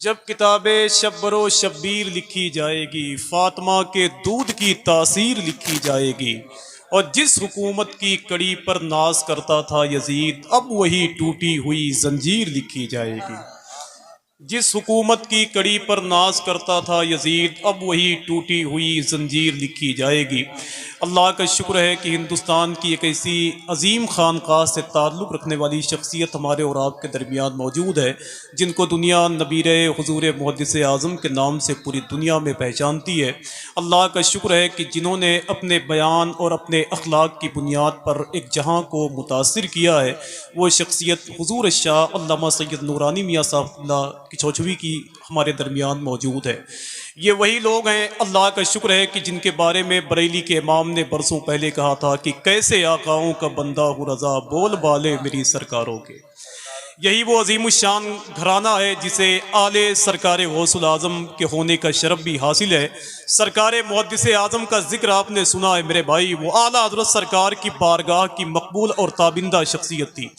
जब किताबे शब्बरो शब्बीर लिखी जाएगी, फातिमा के दूध की तासीर लिखी जाएगी। और जिस हुकूमत की कड़ी पर नाज करता था यजीद, अब वही टूटी हुई जंजीर लिखी जाएगी। जिस हुकूमत की कड़ी पर नाज करता था यजीद, अब वही टूटी हुई जंजीर लिखी जाएगी। अल्लाह का शुक्र है कि हिंदुस्तान की एक ऐसी अजीम खानकाह से ताल्लुक़ रखने वाली शख्सियत हमारे और आपके दरमियान मौजूद है, जिनको दुनिया नबीर हुजूर मुहद्दिस आज़म के नाम से पूरी दुनिया में पहचानती है। अल्लाह का शुक्र है कि जिन्होंने अपने बयान और अपने अखलाक की बुनियाद पर एक जहाँ को मुतासिर किया है, वो शख्सियत हुजूर शाह अल्लामा सैयद नूरानी मियाँ साहब की चौचवी की हमारे दरमियान मौजूद है। ये वही लोग हैं, अल्लाह का शुक्र है कि जिनके बारे में बरेली के इमाम ने बरसों पहले कहा था कि कैसे आकाओं का बंदा हूँ रज़ा, बोल बाले मेरी सरकारों के। यही वो अजीमुशान घराना है जिसे आले सरकार गौसुल आज़म के होने का शरफ भी हासिल है। सरकार मुहद्दिस आज़म का जिक्र आपने सुना है मेरे भाई, वो आला हज़रत सरकार की बारगाह की मकबूल और ताबिंदा शख्सियत थी।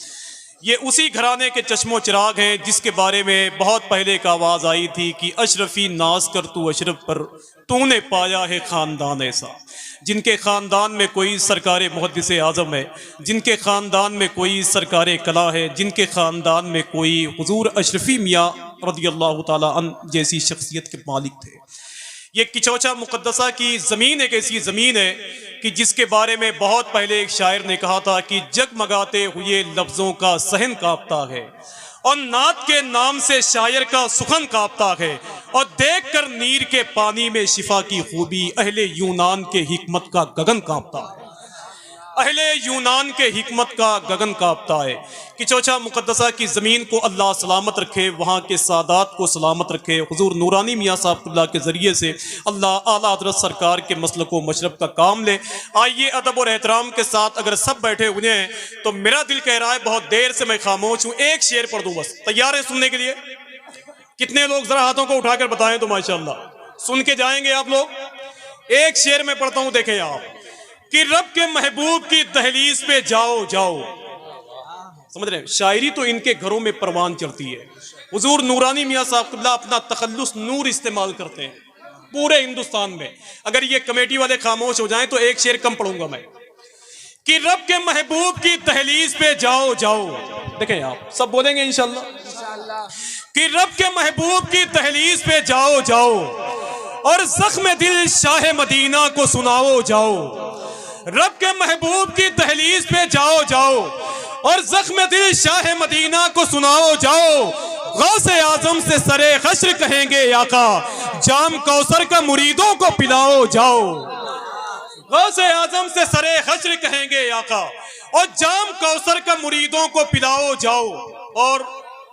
ये उसी घराने के चश्मो चिराग हैं जिसके बारे में बहुत पहले एक आवाज़ आई थी कि अशरफी नाज कर तू अशरफ पर, तूने पाया है ख़ानदान ऐसा। जिनके ख़ानदान में कोई सरकार मुहद्दिस आज़म है, जिनके ख़ानदान में कोई सरकार कला है, जिनके ख़ानदान में कोई हुजूर अशरफी मियाँ रज़ियल्लाहु ताला अन्हु जैसी शख्सियत के मालिक थे। ये किचौचा मुक़द्दसा की ज़मीन एक ऐसी ज़मीन है कि जिसके बारे में बहुत पहले एक शायर ने कहा था कि जगमगाते हुए लफ्ज़ों का सहन काँपता है और नात के नाम से शायर का सुखन काँपता है, और देख कर नीर के पानी में शिफा की खूबी अहले यूनान के हिकमत का गगन काँपता है। अहले यूनान के हिकमत का गगन काँपता है। किचौचा मुक़द्दसा की ज़मीन को अल्लाह सलामत रखे, वहाँ के सादात को सलामत रखे। हुजूर नूरानी मियाँ साहब के ज़रिए से अल्लाह आला हज़रत सरकार के मसलक व मशरब का काम ले। आइए अदब और एहतराम के साथ, अगर सब बैठे हुए हैं तो मेरा दिल कह रहा है बहुत देर से मैं खामोश हूँ, एक शेर पढ़ दूँ बस। तैयार है सुनने के लिए? कितने लोग ज़रा हाथों को उठाकर बताएं तो माशाअल्लाह सुन के जाएंगे आप लोग। एक शेर में पढ़ता हूँ, देखें आप कि रब के महबूब की दहलीज पे जाओ जाओ। समझ रहे हैं? शायरी तो इनके घरों में परवान चलती है। हुजूर नूरानी मियाँ साहब अपना तखल्लुस नूर इस्तेमाल करते हैं पूरे हिंदुस्तान में। अगर ये कमेटी वाले खामोश हो जाएं तो एक शेर कम पढ़ूंगा मैं कि रब के महबूब की दहलीज पे जाओ जाओ। देखें आप सब बोलेंगे इंशाल्लाह कि रब के महबूब की दहलीज पे जाओ जाओ और जख्म दिल शाह मदीना को सुनाओ जाओ। रब के महबूब की दहलीज पे जाओ जाओ और जख्म दिल शाह मदीना को सुनाओ जाओ। गौसे आजम से सरे हश्र कहेंगे आका, जाम कौसर का मुरीदों को पिलाओ जाओ। गौसे आजम से सरे हश्र कहेंगे आका और जाम कौसर का मुरीदों को पिलाओ जाओ। और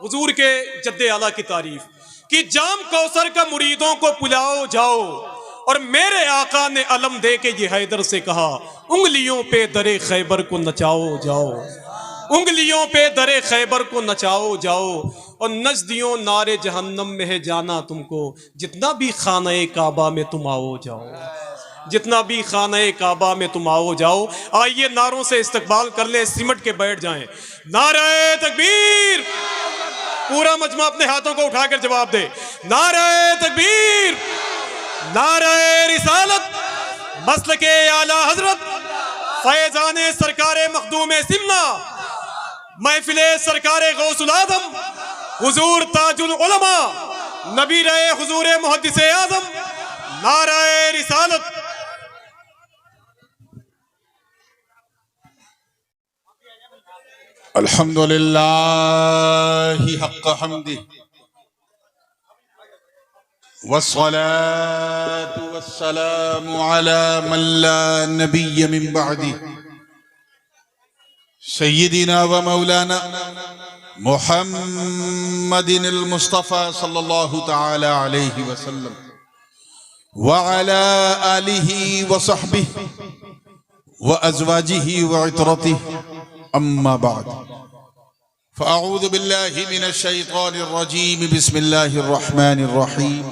हुजूर के जद्दे आला की तारीफ कि जाम कौसर का मुरीदों को पिलाओ जाओ। और मेरे आका ने अलम दे के ये हैदर से कहा, उंगलियों पे दरे खैबर को नचाओ जाओ, उंगलियों पे दरे खैबर को नचाओ जाओ। और नजदियों नारे जहन्नम में है जाना तुमको, जितना भी खाने काबा में तुम आओ जाओ, जितना भी खाने काबा में तुम आओ जाओ। आइए नारों से इस्तकबाल कर ले, सिमट के बैठ जाएं। नारे तकबीर। पूरा मजमा अपने हाथों को उठाकर जवाब दे। नारे तकबीर, नारे रिसालत, मसलके आला हजरत, फैजाने सरकारे मखदूमे सिमना, महफिले सरकारे गौसुल आज़म, हुजूर ताजुल उलमा, नबी रहे हुजूर मुहद्दिस आज़म। नारे रिसालत। अल्हम्दुलिल्लाह हक़्क़ हम्दी वस्सलातु वस्सलामु अला मन ला नबिय्य मिन बअदी सय्यिदिना व मौलाना मुहम्मदिनिल मुस्तफ़ा सल्लल्लाहु तआला अलैहि वसल्लम व अला आलिहि व सहबिहि व अज़वाजिहि व इतरतिहि अम्मा बाद फ़अऊज़ु बिल्लाहि मिनश शैतानिर रजीम बिस्मिल्लाहिर रहमानिर रहीम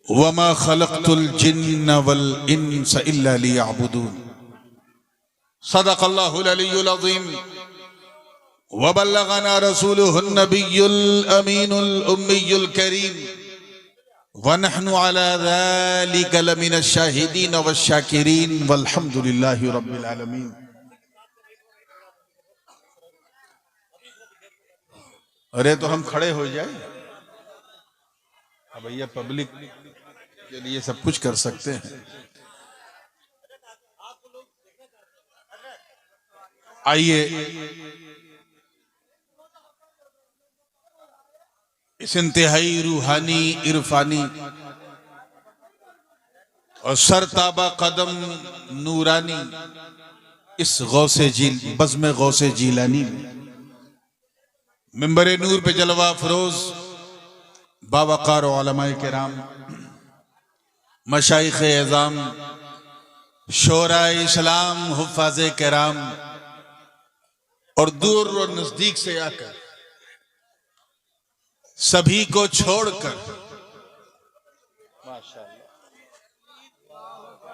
वमा खलक़तुल जिन्न वल इंस इल्ला लियअबुदून। सदक़ल्लाहुल अलियुल अज़ीम वबल्लगना रसूलुहुन नबियुल अमीनुल उम्मियुल करीम वनहनु अला ज़ालिका लमिनश शाहिदीन वश्शाकिरीन वल्हम्दुलिल्लाहि रब्बिल आलमीन। अरे तो हम खड़े हो जाए, अब भैया पब्लिक के लिए सब कुछ कर सकते हैं। आइए इस इंतहाई रूहानी इरफानी और सरताबा कदम नूरानी इस गौसे जील बज़्म गौसे जीलानी मिंबर नूर पे जलवा फरोज बावकार उलमाए किराम, मशाइख एज़ाम, शोराए इस्लाम, हुफ़ाज़े किराम और दूर और नजदीक से आकर सभी को छोड़कर, माशाअल्लाह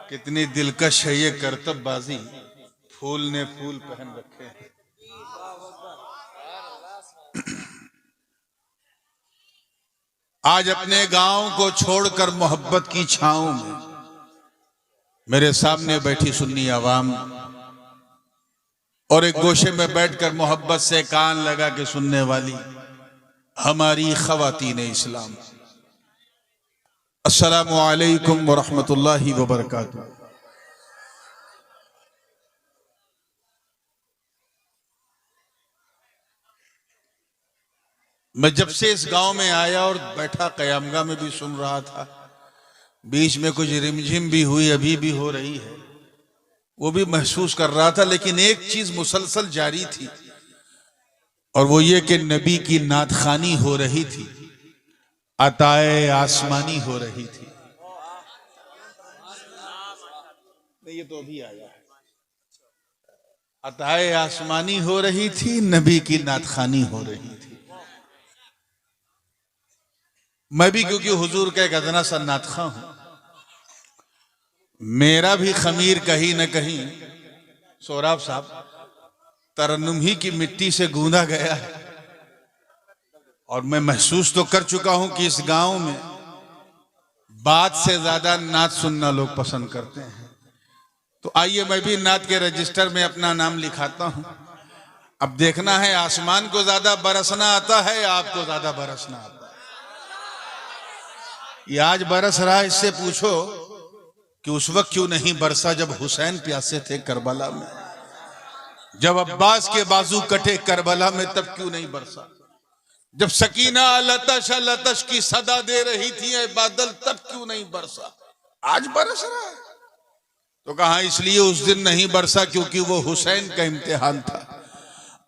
कितनी दिलकश है ये करतबबाजी, फूल ने फूल पहन रखे हैं। आज अपने गांव को छोड़कर मोहब्बत की छांव में मेरे सामने बैठी सुन्नी आवाम और एक गोशे में बैठकर मोहब्बत से कान लगा के सुनने वाली हमारी ख़वातीन इस्लाम, अस्सलामु अलैकुम व रहमतुल्लाहि व बरकातुहू। मैं जब से इस गांव में आया और बैठा कयामगा में भी सुन रहा था, बीच में कुछ रिमझिम भी हुई, अभी भी हो रही है, वो भी महसूस कर रहा था, लेकिन एक चीज मुसलसल जारी थी और वो ये कि नबी की नातखानी हो रही थी, अताए आसमानी हो रही थी। नहीं, ये तो अभी आया है। अताए आसमानी हो रही थी, नबी की नातखानी हो रही थी। मैं भी क्योंकि हुजूर का एक अदना सा नातखा हूं, मेरा भी खमीर कहीं न कहीं सोराब साहब तरन्नुम ही की मिट्टी से गूंदा गया है और मैं महसूस तो कर चुका हूं कि इस गांव में बात से ज्यादा नात सुनना लोग पसंद करते हैं। तो आइए मैं भी नात के रजिस्टर में अपना नाम लिखाता हूं। अब देखना है आसमान को ज्यादा बरसना आता है या आपको ज्यादा बरसना आता है। ये आज बरस रहा है, इससे पूछो कि उस वक्त क्यों नहीं बरसा जब हुसैन प्यासे थे करबला में, जब अब्बास के बाजू कटे करबला में, तब क्यों नहीं बरसा। जब सकीना लतश लतश की सदा दे रही थी ऐ बादल, तब क्यों नहीं बरसा। आज बरस रहा है। तो कहा इसलिए उस दिन नहीं बरसा क्योंकि वो हुसैन का इम्तिहान था।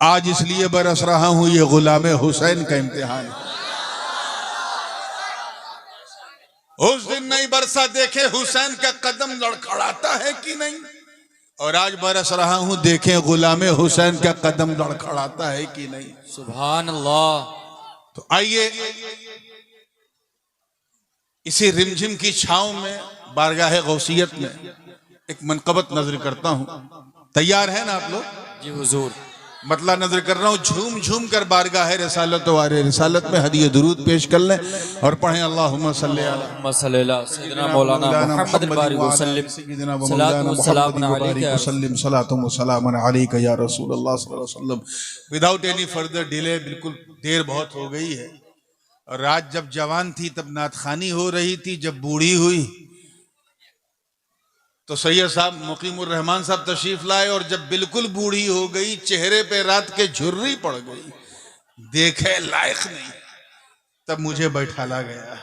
आज इसलिए बरस रहा हूं, ये गुलाम हुसैन का इम्तिहान है। उस दिन नहीं बरसा, देखे हुसैन का कदम लड़खड़ाता है कि नहीं, और आज बरस रहा हूं, देखें गुलाम हुसैन का कदम लड़खड़ाता है कि नहीं। सुभान अल्लाह। तो आइए इसी रिमझिम की छांव में बारगाह गौसियत में एक मनकबत नजर करता हूं। तैयार है ना आप लोग? जी हुजूर। मतला नजर कर रहा हूं, झूम झूम कर बारगाह रिसालत वारे रिसालत में हदिया दुरूद पेश कर लें और पढ़ें अल्लाहुम्मा सल्ली अला सैयदना मौलाना मुहम्मद बारिक वसल्लम सलातु व सलाम अलैका या रसूल अल्लाह सल्लल्लाहु अलैहि वसल्लम। विदाउट एनी फर्दर डिले, बिल्कुल देर बहुत हो गई है और रात जब जवान थी तब नातखानी हो रही थी, जब बूढ़ी हुई तो सैयद साहब मुकीमुर रहमान साहब तशरीफ लाए और जब बिल्कुल बूढ़ी हो गई, चेहरे पे रात के झुर्री पड़ गई, देखे लायक नहीं, तब मुझे बैठाला गया।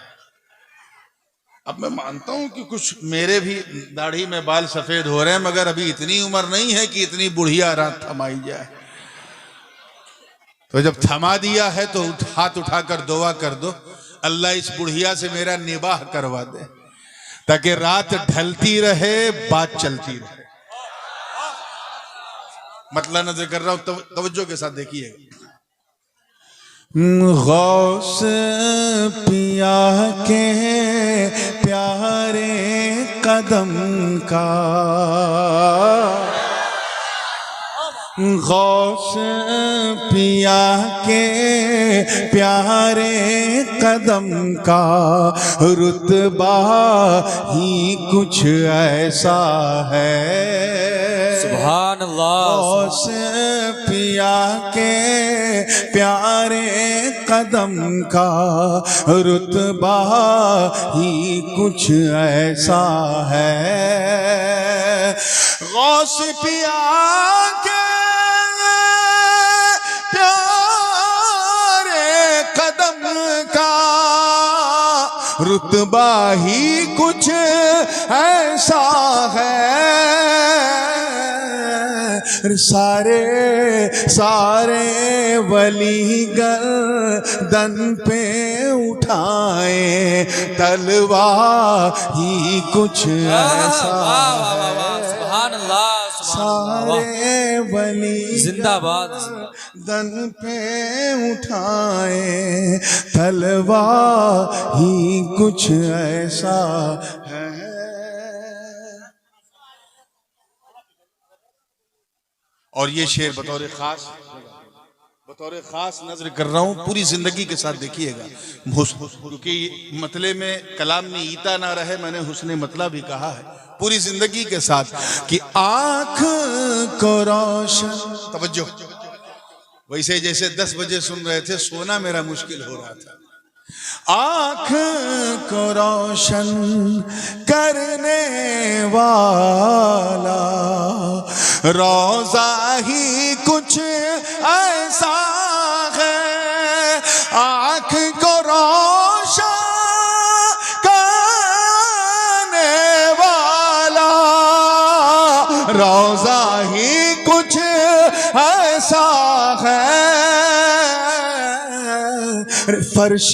अब मैं मानता हूं कि कुछ मेरे भी दाढ़ी में बाल सफेद हो रहे हैं, मगर अभी इतनी उम्र नहीं है कि इतनी बुढ़िया रात थमाई जाए। तो जब थमा दिया है तो हाथ उठाकर दुआ कर दो, अल्लाह इस बुढ़िया से मेरा निबाह करवा दे ताकि रात ढलती रहे, बात चलती रहे। मतलब नजर कर रहा हूं, तवज्जो के साथ देखिए। गौस पिया के प्यारे कदम का गौस पिया के प्यारे कदम का रुतबा ही कुछ ऐसा है। सुभान अल्लाह। गौस पिया के प्यारे कदम का रुतबा ही कुछ ऐसा है। गौस पिया के प्यारे कदम का रुतबा ही कुछ ऐसा है। सारे सारे वली गर्दन पे उठाए तलवा ही कुछ ऐसा है। सुभान अल्लाह। सारे वली जिंदाबाद। दन पे उठाए तलवा ही कुछ ऐसा है। और ये शेर बतौर खास नजर कर रहा हूं, पूरी जिंदगी के साथ देखिएगा, क्योंकि मतले में कलाम में ईता ना रहे, मैंने हुस्ने मतला भी कहा है पूरी जिंदगी के साथ कि आंख को रोशन, तवज्जो, वैसे जैसे 10 बजे सुन रहे थे, सोना मेरा मुश्किल हो रहा था। आंख को रोशन करने वाला रोजा ही कुछ ऐसा है। आंख को रोशन करने वाला रोजा ही कुछ ऐसा है। फर्श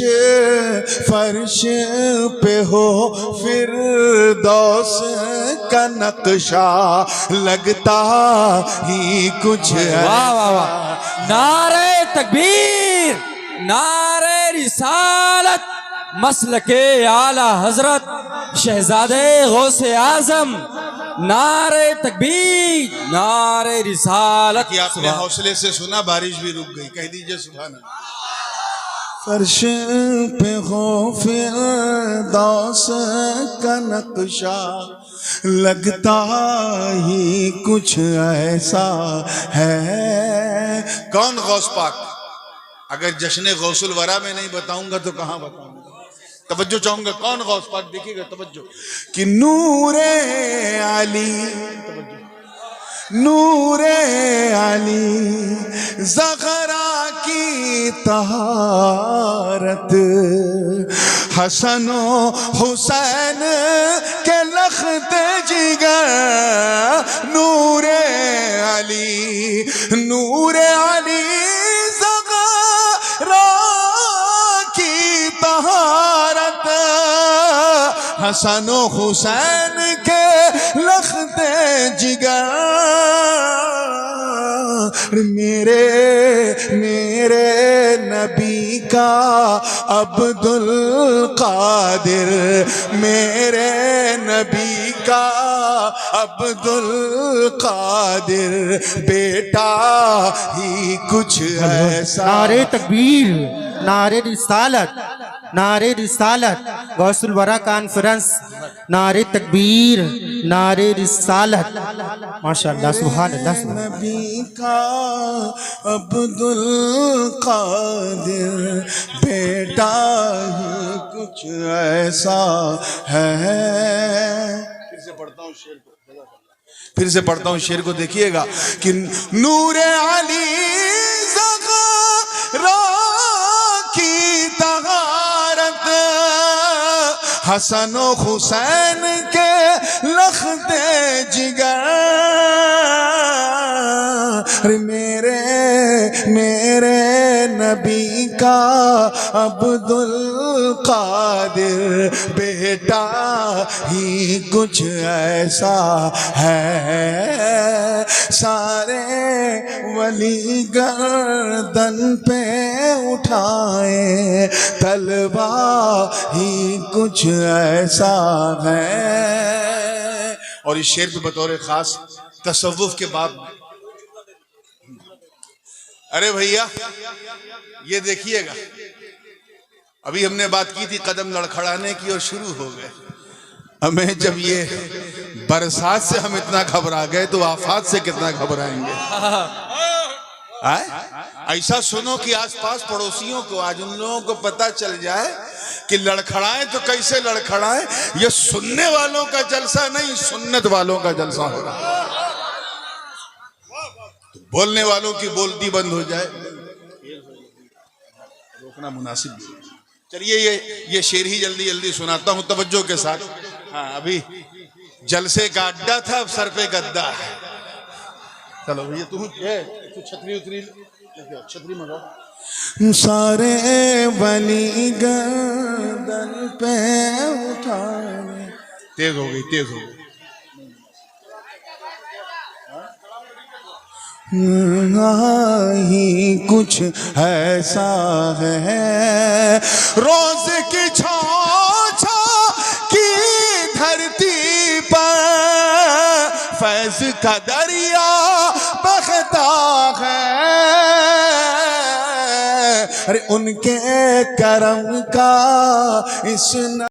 फर्श पे हो फिरदौस का नक्शा लगता ही कुछ है। वाह वाह वाह। नारे तकबीर, नारे रिसालत, मसलके आला हजरत शहजादे गौसे आजम, नारे तकबीर, नारे रिसालत। कि आपने हौसले से सुना, बारिश भी रुक गई, कह दीजिए सुभान अल्लाह। फर्श पे हो फिरदौस का नक्शा लगता ही कुछ ऐसा है। कौन गौस पाक? अगर जश्न गौसुल वरा में नहीं बताऊंगा तो कहां बताऊंगा? तवज्जो चाहूंगा, कौन गौस पाक? देखिएगा तवज्जो कि नूरे आली, नूरे आली ज़हरा की तहारत, हसनो हुसैन के लख्ते जिगर, नूरे अली, नूरे अली ज़हरा की तहारत, हसनो हुसैन के लख्ते जिगर। मेरे मेरे नबी का अब्दुल कादिर, मेरे नबी का अब्दुल कादिर बेटा ही कुछ ऐसा। नारे तकबीर, नारे रिसालत, नारे रिसालत, गौसुल वरा कॉन्फ्रेंस, नारे तकबीर, नारे रिसालत। माशाअल्लाह, सुभान अल्लाह। नबी का अब्दुल कादिर बेटा ही कुछ ऐसा है। फिर से पढ़ता हूँ शेर को, फिर से पढ़ता हूँ शेर को, देखिएगा कि नूरे अली ज़हरा की तहारत, हसन और हुसैन के लख्ते जिगर, मेरे मेरे नबी का अब्दुल कादिर बेटा ही कुछ ऐसा है। सारे वली गर्दन पे उठाए तलवा ही कुछ ऐसा है। और इस शेर पे बतौर खास तसव्वुफ के बाब अरे भैया ये देखिएगा, अभी हमने बात की थी कदम लड़खड़ाने की और शुरू हो गए। हमें जब ये बरसात से हम इतना घबरा गए तो आफात से कितना घबराएंगे। ऐसा सुनो कि आसपास पड़ोसियों को, आज उन लोगों को पता चल जाए कि लड़खड़ाएं तो कैसे लड़खड़ाएं। ये सुनने वालों का जलसा नहीं, सुन्नत वालों का जलसा हो रहा है। तो बोलने वालों की बोलती बंद हो जाए, रोकना मुनासिब। चलिए ये शेर ही जल्दी जल्दी सुनाता हूं तवज्जो के साथ। हाँ, अभी जलसे का अड्डा था, अब सर पे गद्दा है। चलो भैया तू छतरी उतरी, छतरी मंगाओ। सारे बली गर्दन पे उठाने, तेज हो गई, तेज हो गई। ही कुछ ऐसा है रोज की छाछा की धरती पर फैज का दरिया बहता है। अरे उनके करम का इस